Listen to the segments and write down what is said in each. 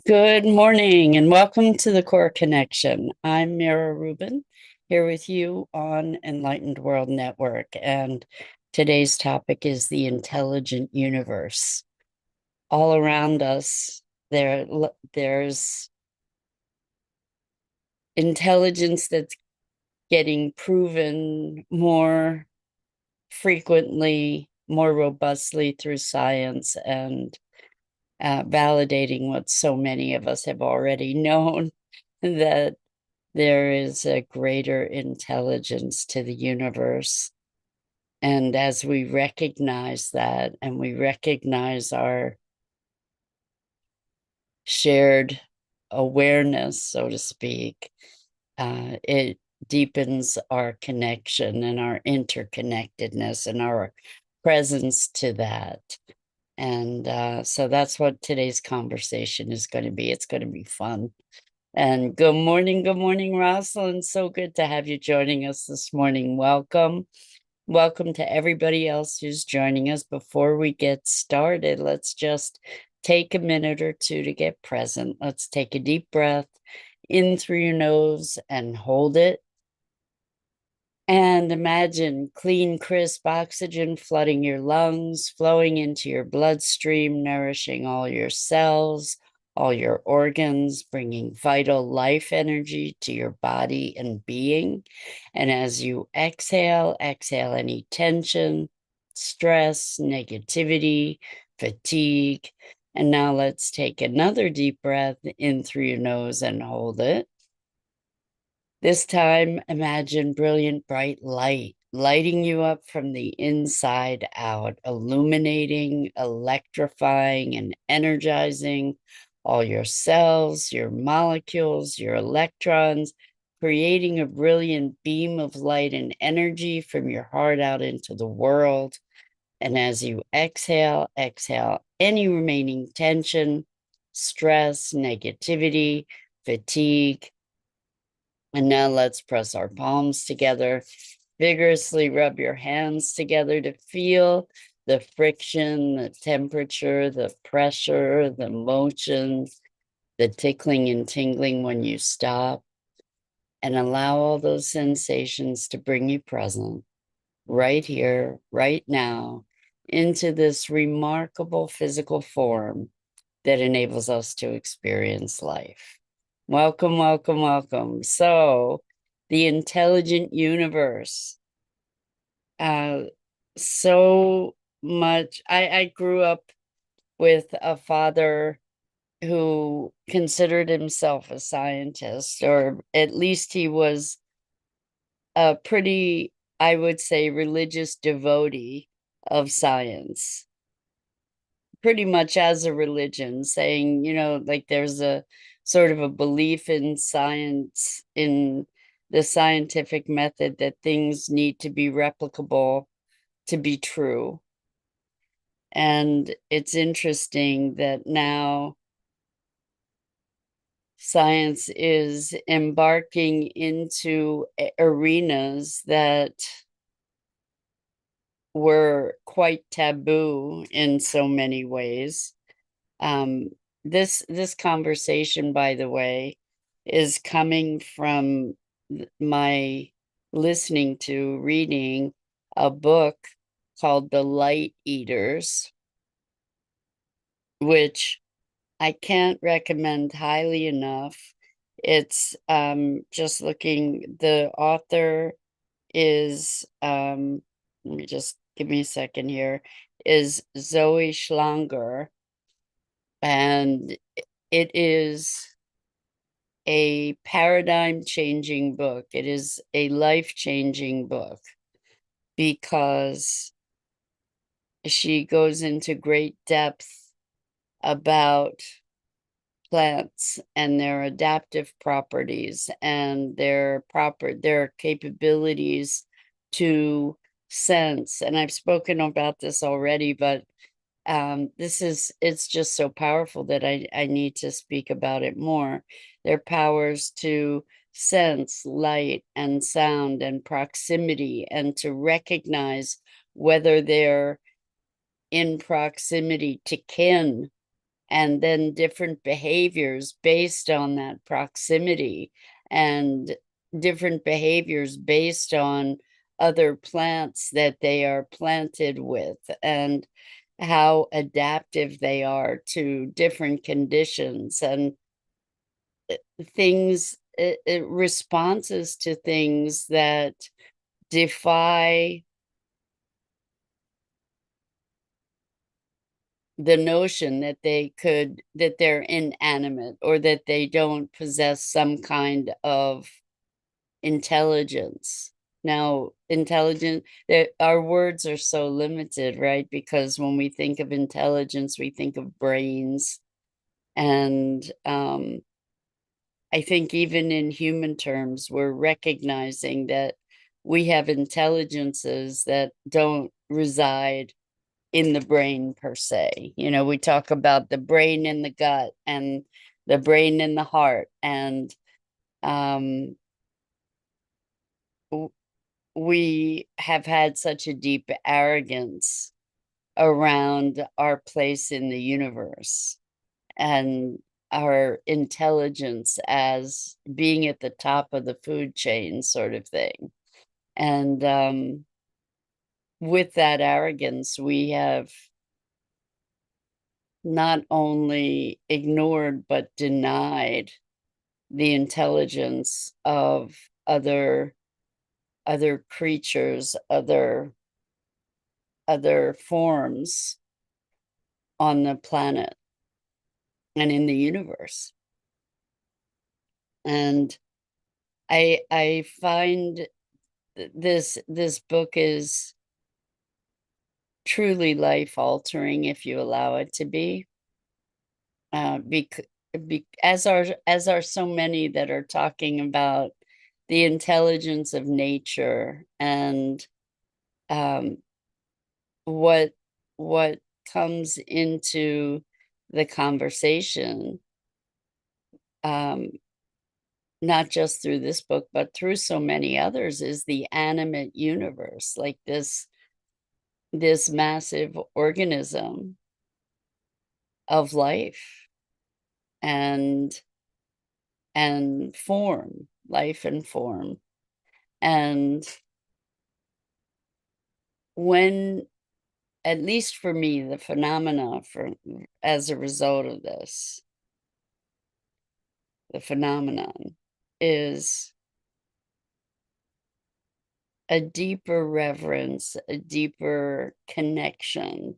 Good morning and welcome to the Core Connection. I'm Mira Rubin here with you on Enlightened World Network, and today's topic is the intelligent universe. All around us, there's intelligence that's getting proven more frequently, more robustly through science and validating what so many of us have already known that there is a greater intelligence to the universe. And as we recognize that and we recognize our shared awareness, so to speak, it deepens our connection and our interconnectedness and our presence to that. And so that's what today's conversation is going to be. It's going to be fun. And good morning, Rosalind. So good to have you joining us this morning. Welcome. Welcome to everybody else who's joining us. Before we get started, let's just take a minute or two to get present. Let's take a deep breath in through your nose and hold it. And imagine clean, crisp oxygen flooding your lungs, flowing into your bloodstream, nourishing all your cells, all your organs, bringing vital life energy to your body and being. And as you exhale, exhale any tension, stress, negativity, fatigue. And now let's take another deep breath in through your nose and hold it. This time, imagine brilliant, bright light lighting you up from the inside out, illuminating, electrifying, and energizing all your cells, your molecules, your electrons, creating a brilliant beam of light and energy from your heart out into the world. And as you exhale, exhale any remaining tension, stress, negativity, fatigue. And now let's press our palms together, vigorously rub your hands together to feel the friction, the temperature, the pressure, the motion, the tickling and tingling when you stop. And allow all those sensations to bring you present right here, right now, into this remarkable physical form that enables us to experience life. Welcome, welcome, welcome. So, the intelligent universe. Uh, so much. I grew up with a father who considered himself a scientist, or at least he was a pretty, I would say, religious devotee of science, pretty much as a religion, saying, like there's a sort of a belief in science, in the scientific method, that things need to be replicable to be true. And it's interesting that now science is embarking into arenas that were quite taboo in so many ways. Um, this conversation, by the way, is coming from my listening to reading a book called The Light Eaters, which I can't recommend highly enough. It's just looking, the author is let me just give me a second here, is Zoe Schlanger, and it is a paradigm changing book. It is a life changing book because she goes into great depth about plants and their adaptive properties and their capabilities to sense. And I've spoken about this already, but it's just so powerful that I need to speak about it more. Their powers to sense light and sound and proximity, and to recognize whether they're in proximity to kin and then different behaviors based on that proximity, and different behaviors based on other plants that they are planted with, and how adaptive they are to different conditions, and things, responses to things that defy the notion that that they're inanimate, or that they don't possess some kind of intelligence. Now, our words are so limited, right? Because when we think of intelligence, we think of brains. And I think even in human terms, we're recognizing that we have intelligences that don't reside in the brain per se. You know, we talk about the brain in the gut and the brain in the heart. And um, we have had such a deep arrogance around our place in the universe and our intelligence as being at the top of the food chain, sort of thing. And with that arrogance, we have not only ignored but denied the intelligence of other creatures, other forms on the planet and in the universe. And I find this book is truly life altering if you allow it to be. As are so many that are talking about the intelligence of nature, and um, what what comes into the conversation, um, not just through this book but through so many others, is the animate universe, like this massive organism of life and form, life and form. And when, at least for me, the phenomena for as a result of this, the phenomenon is a deeper reverence, a deeper connection,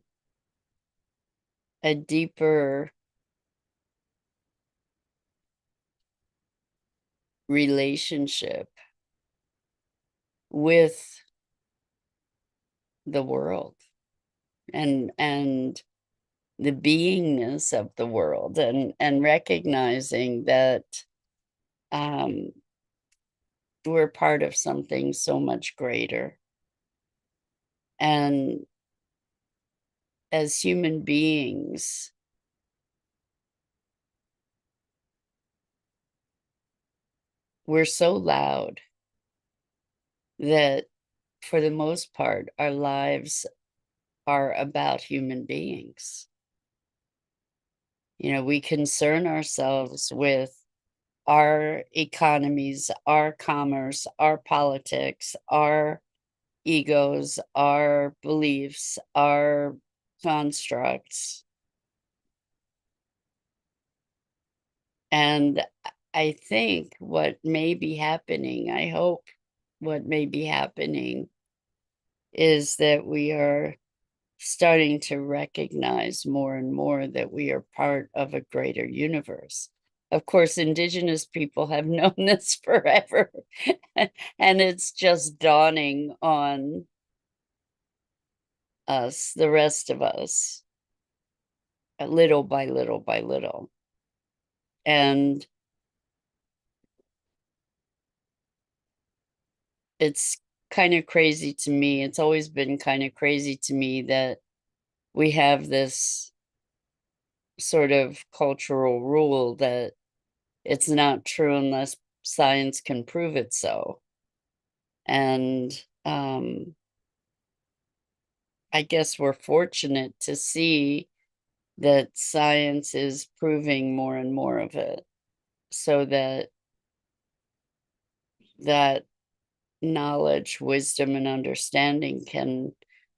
a deeper relationship with the world, and the beingness of the world, and recognizing that um, we're part of something so much greater. And as human beings, we're so loud that for the most part, our lives are about human beings. You know, we concern ourselves with our economies, our commerce, our politics, our egos, our beliefs, our constructs. And I think what may be happening, I hope what may be happening, is that we are starting to recognize more and more that we are part of a greater universe. Of course, indigenous people have known this forever, and it's just dawning on us, the rest of us, little by little by little. And it's kind of crazy to me. It's always been kind of crazy to me that we have this sort of cultural rule that it's not true unless science can prove it so. And I guess we're fortunate to see that science is proving more and more of it, so that that knowledge, wisdom, and understanding can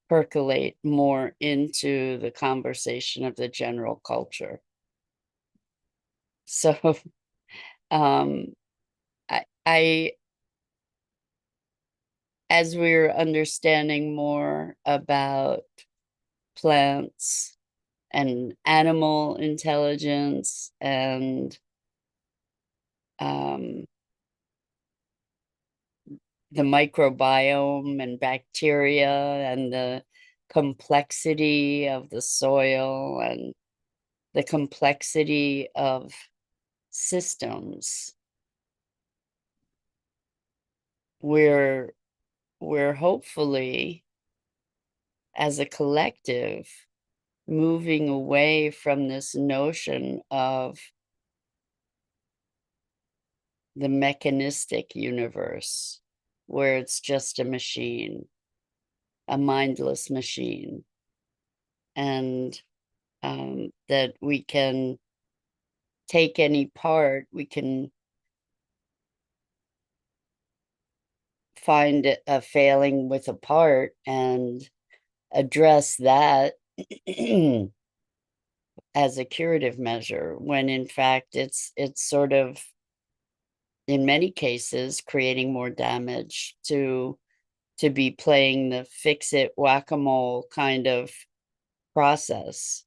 percolate more into the conversation of the general culture. So um, I as we're understanding more about plants and animal intelligence and um, the microbiome and bacteria and the complexity of the soil and the complexity of systems, we're we're hopefully as a collective moving away from this notion of the mechanistic universe where it's just a machine, a mindless machine, and that we can take any part, we can find a failing with a part and address that as a curative measure, when in fact it's sort of, in many cases, creating more damage to be playing the fix it whack-a-mole kind of process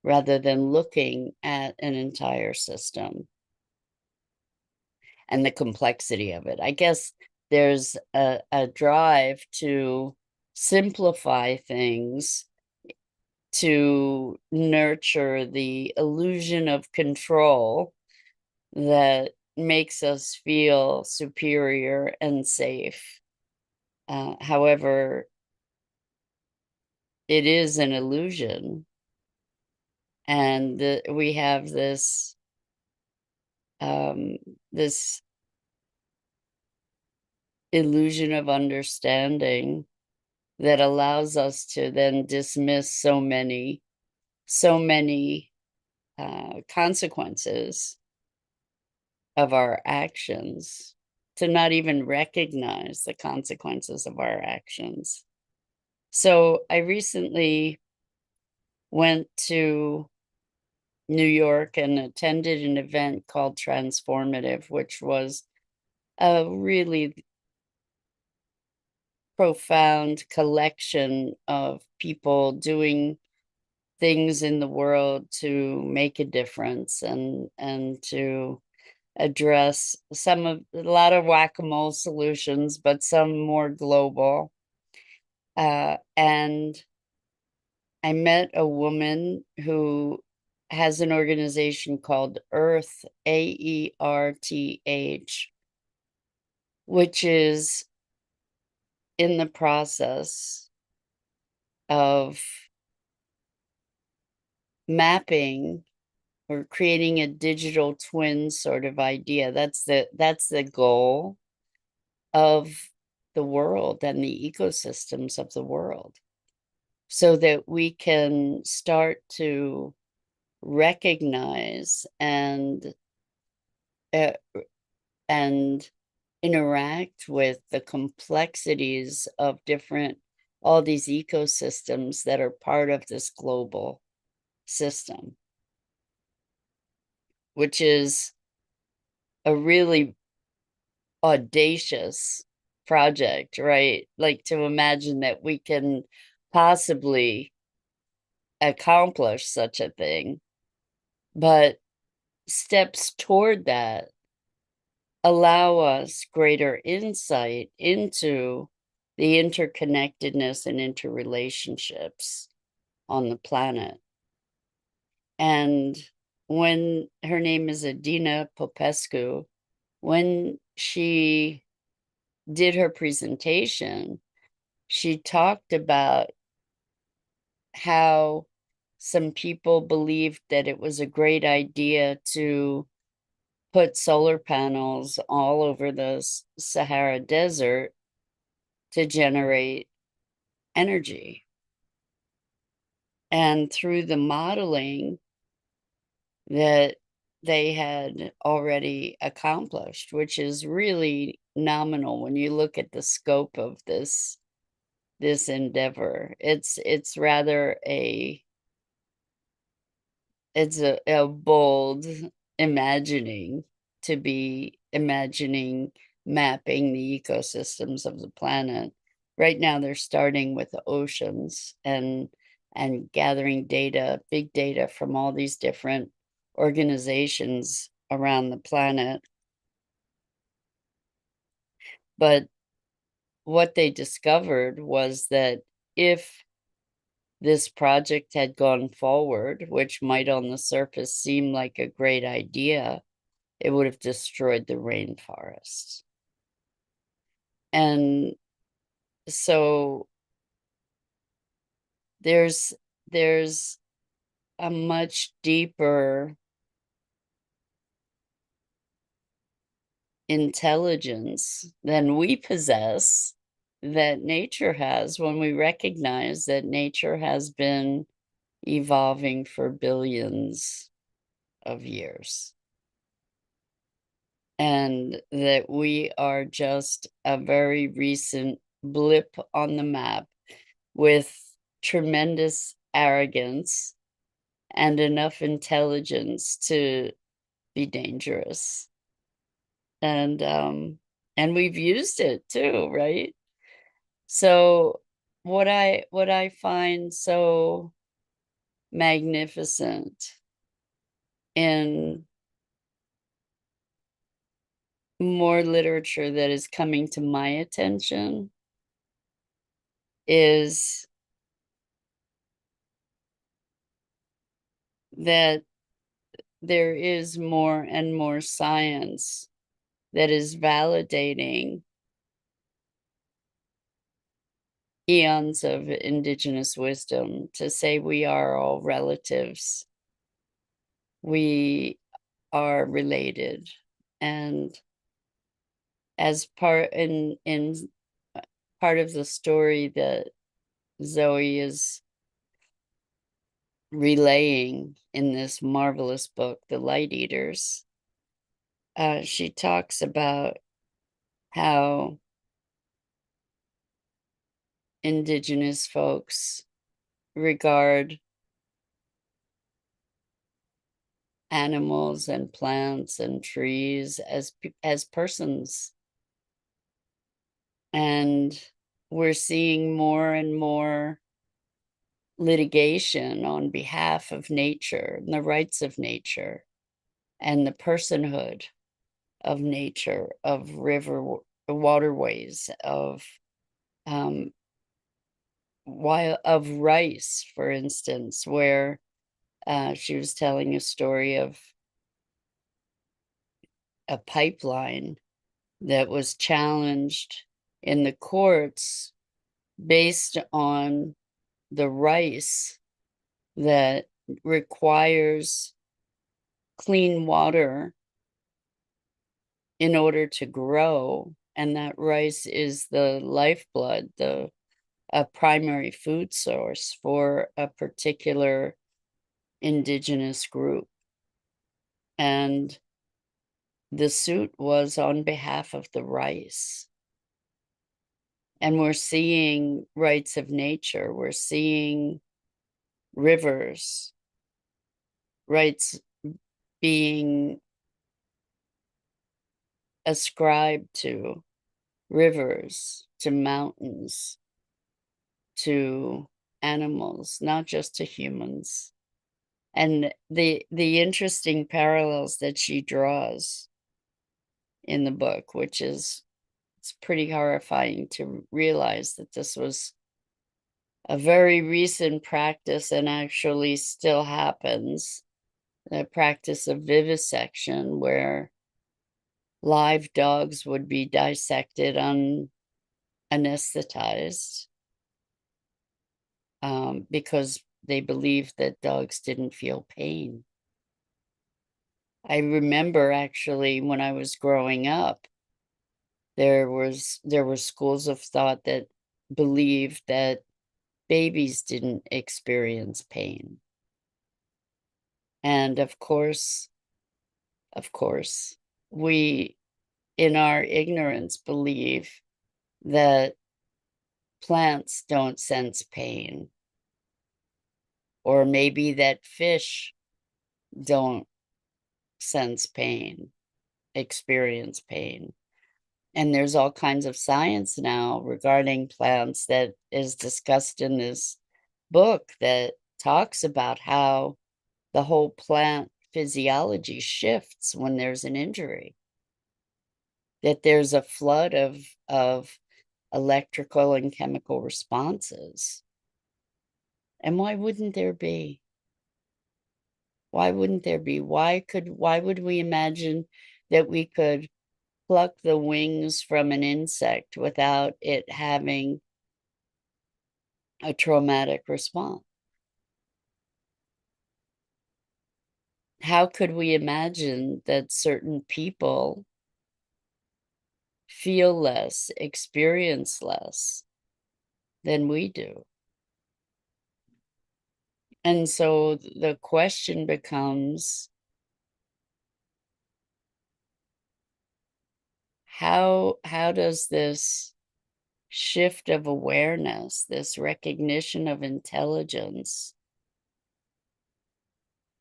rather than looking at an entire system and the complexity of it. I guess there's a drive to simplify things, to nurture the illusion of control that makes us feel superior and safe. However, it is an illusion, and we have um, this illusion of understanding that allows us to then dismiss so many consequences of our actions, to not even recognize the consequences of our actions. So I recently went to New York and attended an event called Transformative, which was a really profound collection of people doing things in the world to make a difference and to address a lot of whack-a-mole solutions, but some more global. And I met a woman who has an organization called Earth, AERTH, which is in the process of mapping or creating a digital twin sort of idea. That's the goal of the world and the ecosystems of the world, so that we can start to recognize uh, and interact with the complexities of all these ecosystems that are part of this global system, which is a really audacious project, right? Like, to imagine that we can possibly accomplish such a thing. But steps toward that allow us greater insight into the interconnectedness and interrelationships on the planet. And when her name is Adina Popescu, when she did her presentation, she talked about how some people believed that it was a great idea to put solar panels all over the Sahara Desert to generate energy. And through the modeling that they had already accomplished, which is really nominal when you look at the scope of this endeavor. It's rather a bold imagining, to be imagining mapping the ecosystems of the planet. Right now they're starting with the oceans and gathering data, big data from all these different organizations around the planet. But what they discovered was that if this project had gone forward, which might on the surface seem like a great idea, it would have destroyed the rainforest. And so there's a much deeper intelligence than we possess that nature has, when we recognize that nature has been evolving for billions of years, and that we are just a very recent blip on the map with tremendous arrogance and enough intelligence to be dangerous. And we've used it too, right? So what I find so magnificent in more literature that is coming to my attention is that there is more and more science that is validating eons of indigenous wisdom to say we are all relatives. We are related. And as in part of the story that Zoe is relaying in this marvelous book, The Light Eaters, she talks about how indigenous folks regard animals and plants and trees as persons. And we're seeing more and more litigation on behalf of nature and the rights of nature and the personhood of nature, of waterways, um, of rice, for instance, where she was telling a story of a pipeline that was challenged in the courts based on the rice that requires clean water in order to grow, and that rice is the lifeblood, a primary food source for a particular indigenous group. And the suit was on behalf of the rice. And we're seeing rights of nature, we're seeing rivers, rights being ascribed to rivers, to mountains, to animals, not just to humans. And the interesting parallels that she draws in the book, which is, it's pretty horrifying to realize that this was a very recent practice and actually still happens, the practice of vivisection, where live dogs would be dissected anesthetized, because they believed that dogs didn't feel pain. I remember actually when I was growing up, there were schools of thought that believed that babies didn't experience pain. And of course, we, in our ignorance, believe that plants don't sense pain, or maybe that fish don't sense pain, experience pain. And there's all kinds of science now regarding plants that is discussed in this book that talks about how the whole plant physiology shifts when there's an injury, that there's a flood of electrical and chemical responses. And why wouldn't there be? Why wouldn't there be? Why would we imagine that we could pluck the wings from an insect without it having a traumatic response? How could we imagine that certain people feel less, experience less than we do? And so the question becomes, how does this shift of awareness, this recognition of intelligence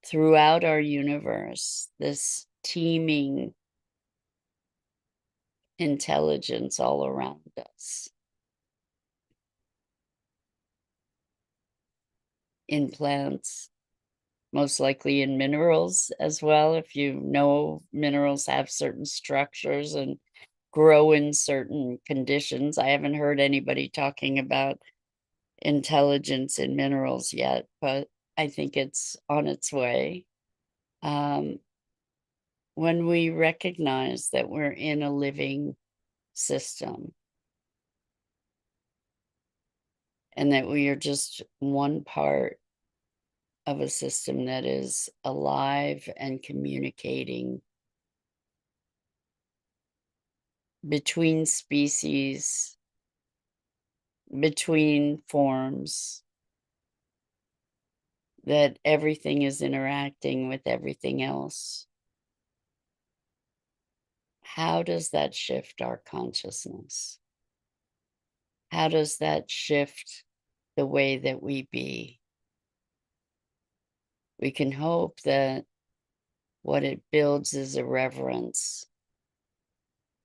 throughout our universe, this teeming intelligence all around us, in plants, most likely in minerals as well? If you know, minerals have certain structures and grow in certain conditions. I haven't heard anybody talking about intelligence in minerals yet, but I think it's on its way. When we recognize that we're in a living system and that we are just one part of a system that is alive and communicating between species, between forms, that everything is interacting with everything else. How does that shift our consciousness? How does that shift the way that we be? We can hope that what it builds is a reverence.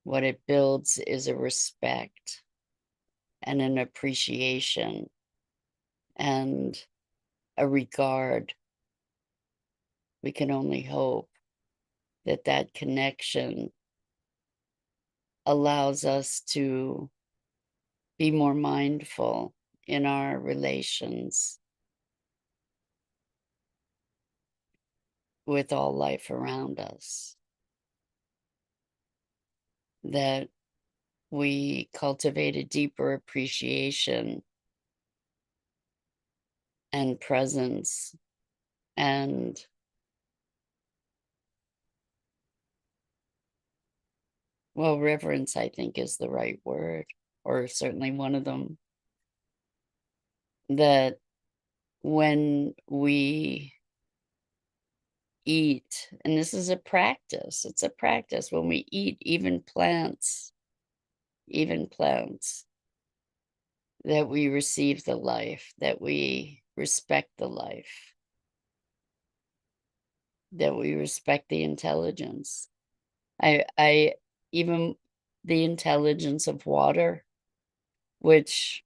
What it builds is a respect and an appreciation and a regard. We can only hope that that connection allows us to be more mindful in our relations with all life around us, that we cultivate a deeper appreciation and presence and well, reverence, I think, is the right word, or certainly one of them. That when we eat, and this is a practice, it's a practice, when we eat even plants, that we receive the life, that we respect the life, that we respect the intelligence. I even the intelligence of water, which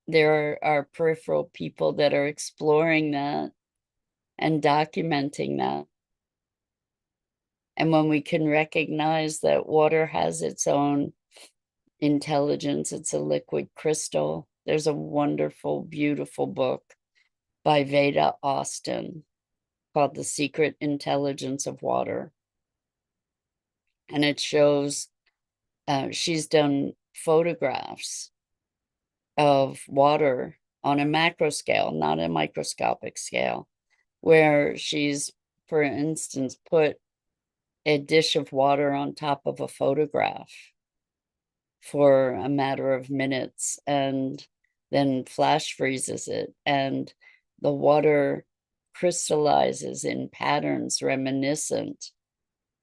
there are peripheral people that are exploring that and documenting that. And when we can recognize that water has its own intelligence, it's a liquid crystal. There's a wonderful, beautiful book by Veda Austin called The Secret Intelligence of Water. And it shows, she's done photographs of water on a macro scale, not a microscopic scale, where she's, for instance, put a dish of water on top of a photograph for a matter of minutes and then flash freezes it, and the water crystallizes in patterns reminiscent,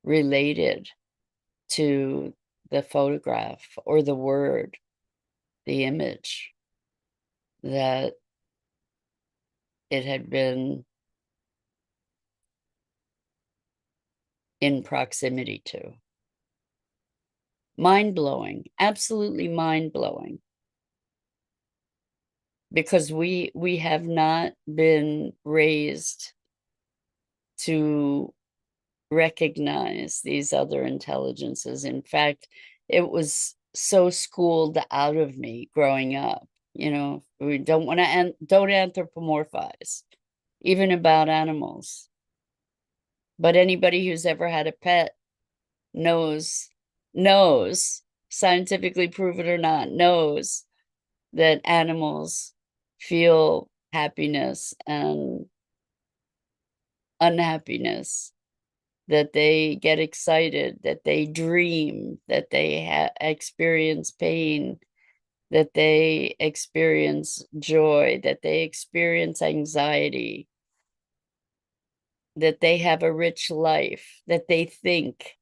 related to the photograph or the word, the image that it had been in proximity to. Mind-blowing, absolutely mind-blowing. Because we have not been raised to recognize these other intelligences. In fact, it was so schooled out of me growing up. You know, we don't want to don't anthropomorphize, even about animals. But anybody who's ever had a pet knows, scientifically prove it or not, knows that animals feel happiness and unhappiness, that they get excited, that they dream, that they experience pain, that they experience joy, that they experience anxiety, that they have a rich life, that they think.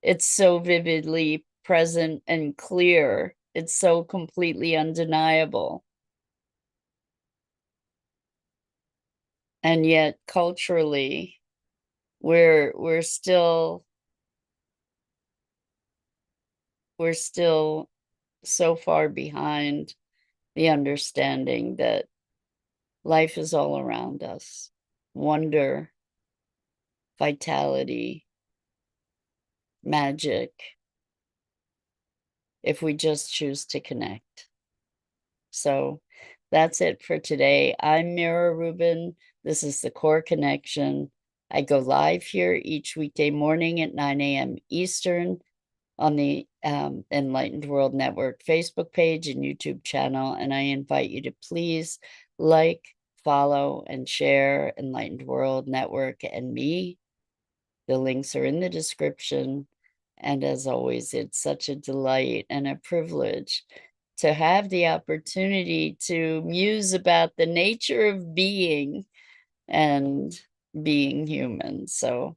It's so vividly present and clear. It's so completely undeniable. And yet culturally, we're still so far behind the understanding that life is all around us. Wonder, vitality, magic, if we just choose to connect. So that's it for today. I'm Mira Rubin. This is the Core Connection. I go live here each weekday morning at 9 a.m. Eastern on the Enlightened World Network Facebook page and YouTube channel. And I invite you to please like, follow, and share Enlightened World Network and me. The links are in the description. And as always, it's such a delight and a privilege to have the opportunity to muse about the nature of being and being human. So